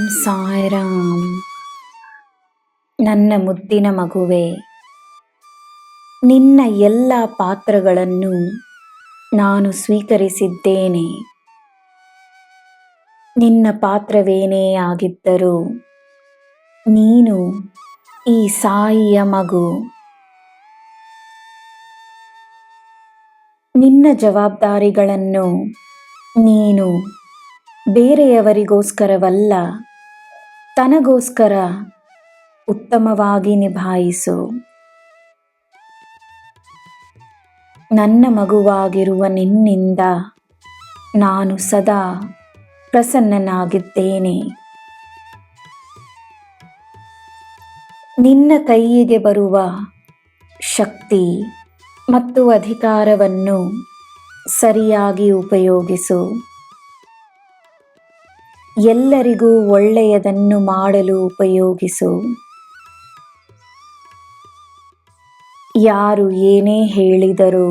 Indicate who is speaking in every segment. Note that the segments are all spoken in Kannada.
Speaker 1: ಸಾಯಿರಾಮ್. ನನ್ನ ಮುದ್ದಿನ ಮಗುವೆ, ನಿನ್ನ ಎಲ್ಲ ಪಾತ್ರಗಳನ್ನು ನಾನು ಸ್ವೀಕರಿಸಿದ್ದೇನೆ. ನಿನ್ನ ಪಾತ್ರವೇನೇ ಆಗಿದ್ದರೂ ನೀನು ಈ ಸಾಯಿಯ ಮಗು. ನಿನ್ನ ಜವಾಬ್ದಾರಿಗಳನ್ನು ನೀನು ಬೇರೆಯವರಿಗೋಸ್ಕರವಲ್ಲ, ತನಗೋಸ್ಕರ ಉತ್ತಮವಾಗಿ ನಿಭಾಯಿಸು. ನನ್ನ ಮಗುವಾಗಿರುವ ನಿನ್ನಿಂದ ನಾನು ಸದಾ ಪ್ರಸನ್ನನಾಗಿದ್ದೇನೆ. ನಿನ್ನ ಕೈಯಿಗೆ ಬರುವ ಶಕ್ತಿ ಮತ್ತು ಅಧಿಕಾರವನ್ನು ಸರಿಯಾಗಿ ಉಪಯೋಗಿಸು. ಎಲ್ಲರಿಗೂ ಒಳ್ಳೆಯದನ್ನು ಮಾಡಲು ಉಪಯೋಗಿಸು. ಯಾರು ಏನೇ ಹೇಳಿದರೂ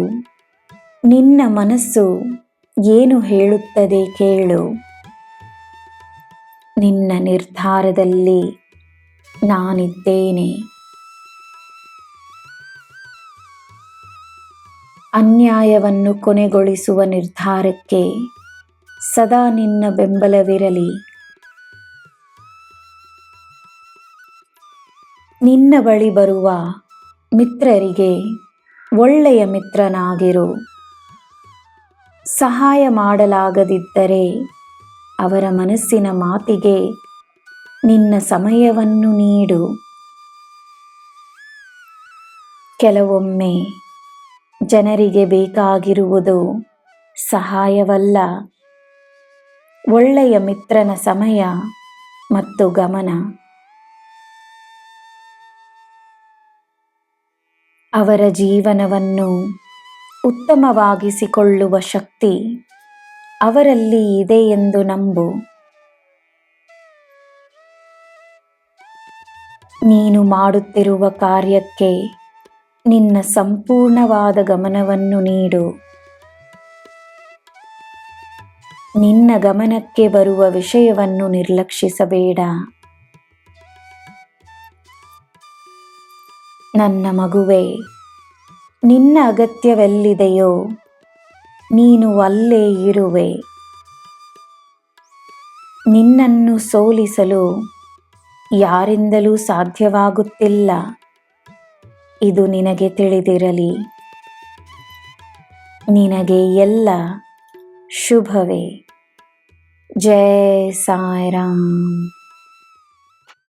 Speaker 1: ನಿನ್ನ ಮನಸ್ಸು ಏನು ಹೇಳುತ್ತದೆ ಕೇಳು. ನಿನ್ನ ನಿರ್ಧಾರದಲ್ಲಿ ನಾನಿದ್ದೇನೆ. ಅನ್ಯಾಯವನ್ನು ಕೊನೆಗೊಳಿಸುವ ನಿರ್ಧಾರಕ್ಕೆ ಸದಾ ನಿನ್ನ ಬೆಂಬಲವಿರಲಿ. ನಿನ್ನ ಬಳಿ ಬರುವ ಮಿತ್ರರಿಗೆ ಒಳ್ಳೆಯ ಮಿತ್ರನಾಗಿರು. ಸಹಾಯ ಮಾಡಲಾಗದಿದ್ದರೆ ಅವರ ಮನಸ್ಸಿನ ಮಾತಿಗೆ ನಿನ್ನ ಸಮಯವನ್ನು ನೀಡು. ಕೆಲವೊಮ್ಮೆ ಜನರಿಗೆ ಬೇಕಾಗಿರುವುದು ಸಹಾಯವಲ್ಲ, ಒಳ್ಳೆಯ ಮಿತ್ರನ ಸಮಯ ಮತ್ತು ಗಮನ. ಅವರ ಜೀವನವನ್ನು ಉತ್ತಮವಾಗಿಸಿಕೊಳ್ಳುವ ಶಕ್ತಿ ಅವರಲ್ಲಿ ಇದೆ ಎಂದು ನಂಬು. ನೀನು ಮಾಡುತ್ತಿರುವ ಕಾರ್ಯಕ್ಕೆ ನಿನ್ನ ಸಂಪೂರ್ಣವಾದ ಗಮನವನ್ನು ನೀಡು. ನಿನ್ನ ಗಮನಕ್ಕೆ ಬರುವ ವಿಷಯವನ್ನು ನಿರ್ಲಕ್ಷಿಸಬೇಡ. ನನ್ನ ಮಗುವೆ, ನಿನ್ನ ಅಗತ್ಯವೆಲ್ಲಿದೆಯೋ ನೀನು ಅಲ್ಲೇ ಇರುವೆ. ನಿನ್ನನ್ನು ಸೋಲಿಸಲು ಯಾರಿಂದಲೂ ಸಾಧ್ಯವಾಗುತ್ತಿಲ್ಲ, ಇದು ನಿನಗೆ ತಿಳಿದಿರಲಿ. ನಿನಗೆ ಎಲ್ಲ ಶುಭವೇ. ಜೈ ಸಾಯಿರಾಮ್.